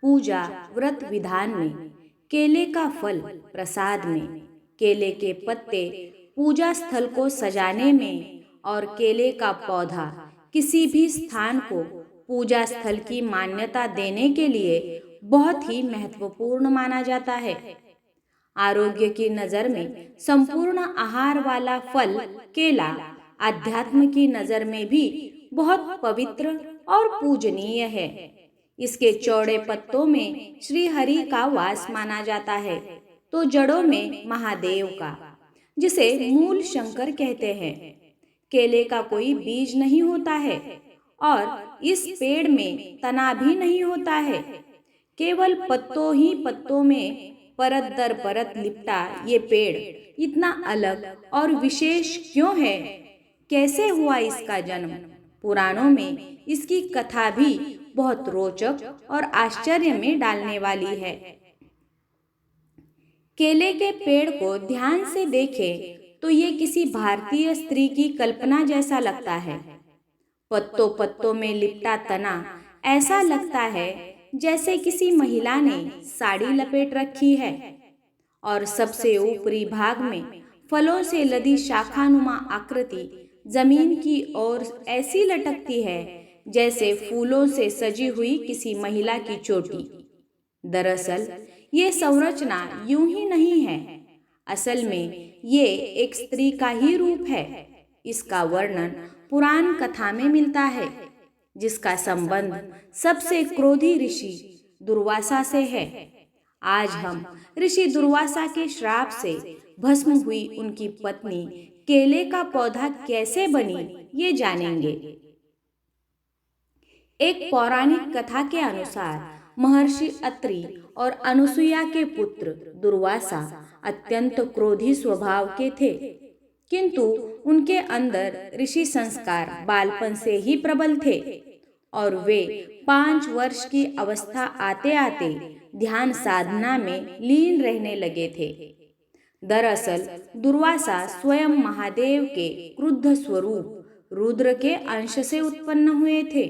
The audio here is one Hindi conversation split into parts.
पूजा व्रत विधान में, केले का फल प्रसाद में, केले के पत्ते पूजा स्थल को सजाने में और केले का पौधा किसी भी स्थान को पूजा स्थल की मान्यता देने के लिए बहुत ही महत्वपूर्ण माना जाता है। आरोग्य की नजर में संपूर्ण आहार वाला फल केला आध्यात्म की नजर में भी बहुत पवित्र और पूजनीय है। इसके चौड़े पत्तों में श्री हरि का वास माना जाता है, तो जड़ों में महादेव का, जिसे मूल शंकर कहते हैं। केले का कोई बीज नहीं होता है और इस पेड़ में तना भी नहीं होता है। केवल पत्तों ही पत्तों में परत दर परत लिपटा ये पेड़ इतना अलग और विशेष क्यों है? कैसे हुआ इसका जन्म? पुराणों में इसकी कथा भी बहुत रोचक और आश्चर्य में डालने वाली है। केले के पेड़ को ध्यान से देखें तो ये किसी भारतीय स्त्री की कल्पना जैसा लगता है। पत्तों पत्तों में लिपटा तना ऐसा लगता है जैसे किसी महिला ने साड़ी लपेट रखी है, और सबसे ऊपरी भाग में फलों से लदी शाखानुमा आकृति जमीन की ओर ऐसी लटकती है जैसे फूलों से सजी हुई किसी महिला की चोटी। दरअसल ये संरचना यूं ही नहीं है, असल में ये एक स्त्री का ही रूप है। इसका वर्णन पुराण कथा में मिलता है, जिसका संबंध सबसे क्रोधी ऋषि दुर्वासा से है। आज हम ऋषि दुर्वासा के श्राप से भस्म हुई उनकी पत्नी केले का पौधा कैसे बनी ये जानेंगे। एक पौराणिक कथा के अनुसार महर्षि अत्रि और अनुसुईया के पुत्र दुर्वासा अत्यंत क्रोधी स्वभाव के थे, किंतु उनके अंदर ऋषि संस्कार बालपन से ही प्रबल थे और वे 5 वर्ष की अवस्था आते आते ध्यान साधना में लीन रहने लगे थे। दरअसल दुर्वासा स्वयं महादेव के क्रुद्ध स्वरूप रुद्र के अंश से उत्पन्न हुए थे।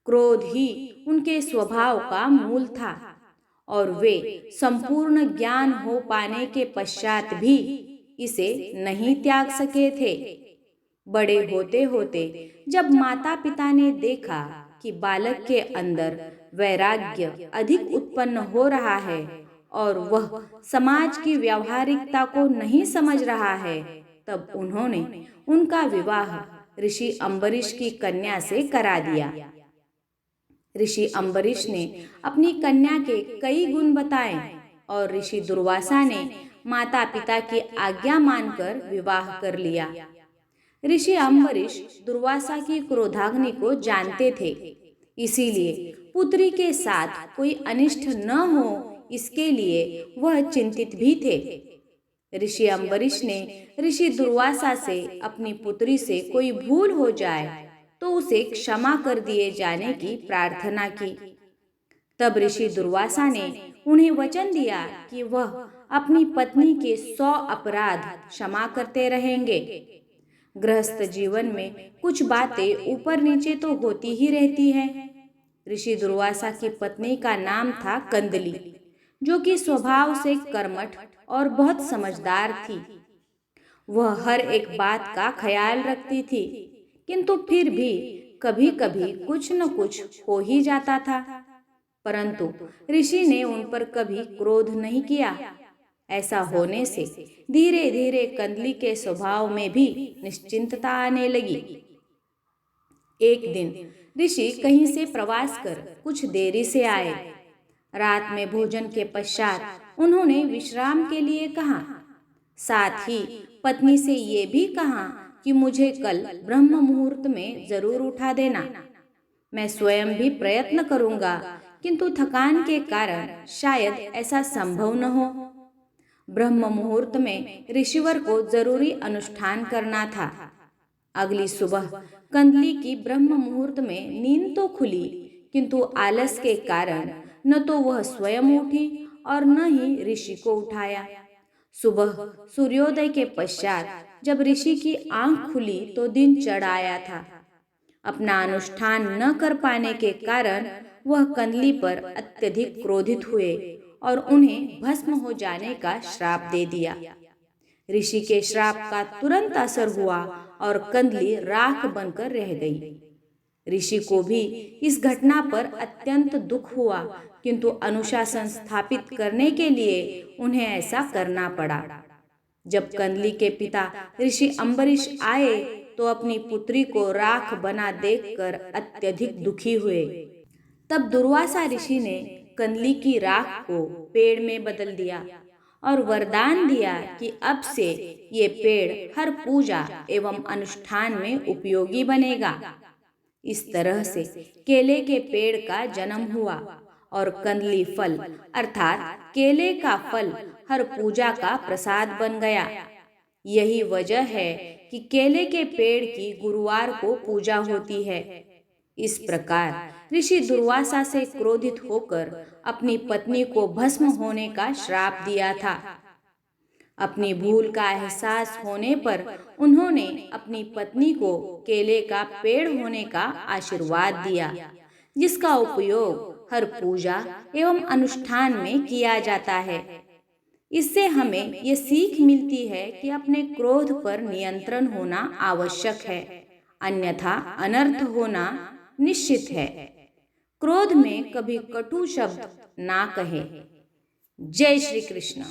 क्रोध ही उनके स्वभाव का मूल था और वे संपूर्ण ज्ञान हो पाने के पश्चात भी इसे नहीं त्याग सके थे। बड़े होते होते जब माता पिता ने देखा कि बालक के अंदर वैराग्य अधिक उत्पन्न हो रहा है और वह समाज की व्यावहारिकता को नहीं समझ रहा है, तब उन्होंने उनका विवाह ऋषि अम्बरीश की कन्या से करा दिया। ऋषि अम्बरीश ने अपनी कन्या के कई गुण बताए और ऋषि दुर्वासा ने माता पिता की आज्ञा मानकर विवाह कर लिया। ऋषि अम्बरीश दुर्वासा की क्रोधाग्नि को जानते थे, इसीलिए पुत्री के साथ कोई अनिष्ट न हो इसके लिए वह चिंतित भी थे। ऋषि अम्बरीश ने ऋषि दुर्वासा से अपनी पुत्री से कोई भूल हो जाए तो उसे क्षमा कर दिए जाने की प्रार्थना की। तब ऋषि दुर्वासा ने उन्हें वचन दिया कि वह अपनी पत्नी के 100 अपराध क्षमा करते रहेंगे। गृहस्थ जीवन में कुछ बातें ऊपर नीचे तो होती ही रहती हैं। ऋषि दुर्वासा की पत्नी का नाम था कंदली, जो कि स्वभाव से कर्मठ और बहुत समझदार थी। वह हर एक बात का ख्याल रखती थी, किंतु फिर भी कभी कभी कुछ न कुछ हो ही जाता था, परंतु ऋषि ने उन पर कभी क्रोध नहीं किया। ऐसा होने से धीरे धीरे कंदली के स्वभाव में भी निश्चिंतता आने लगी। एक दिन ऋषि कहीं से प्रवास कर कुछ देरी से आए। रात में भोजन के पश्चात उन्होंने विश्राम के लिए कहा। साथ ही पत्नी से ये भी कहा कि मुझे कल ब्रह्म मुहूर्त में जरूर उठा देना। मैं स्वयं भी प्रयत्न करूंगा, किंतु थकान के कारण शायद ऐसा संभव न हो। ब्रह्म मुहूर्त में ऋषिवर को जरूरी अनुष्ठान करना था। अगली सुबह कंदली की ब्रह्म मुहूर्त में नींद तो खुली, किंतु आलस के कारण न तो वह स्वयं उठी और न ही ऋषि को उठाया। सुबह सूर्योदय के पश्चात जब ऋषि की आंख खुली तो दिन चढ़ आया था। अपना अनुष्ठान न कर पाने के कारण वह कंदली पर अत्यधिक क्रोधित हुए और उन्हें भस्म हो जाने का श्राप दे दिया। ऋषि के श्राप का तुरंत असर हुआ और कंदली राख बनकर रह गई। ऋषि को भी इस घटना पर अत्यंत दुख हुआ, किंतु अनुशासन स्थापित करने के लिए उन्हें ऐसा करना पड़ा। जब कंदली के पिता ऋषि अम्बरीश आए तो अपनी पुत्री को राख बना देखकर अत्यधिक दुखी हुए। तब दुर्वासा ऋषि ने कंदली की राख को पेड़ में बदल दिया और वरदान दिया कि अब से ये पेड़ हर पूजा एवं अनुष्ठान में उपयोगी बनेगा। इस तरह से केले के पेड़ का जन्म हुआ और कंदली फल अर्थात केले का फल हर पूजा का प्रसाद बन गया। यही वजह है कि केले के पेड़ की गुरुवार को पूजा होती है। इस प्रकार ऋषि दुर्वासा से क्रोधित होकर अपनी पत्नी को भस्म होने का श्राप दिया था। अपनी भूल का एहसास होने पर उन्होंने अपनी पत्नी को केले का पेड़ होने का आशीर्वाद दिया, जिसका उपयोग हर पूजा एवं अनुष्ठान में किया जाता है। इससे हमें ये सीख मिलती है कि अपने क्रोध पर नियंत्रण होना आवश्यक है, अन्यथा अनर्थ होना निश्चित है। क्रोध में कभी कटु शब्द ना कहे। जय श्री कृष्ण।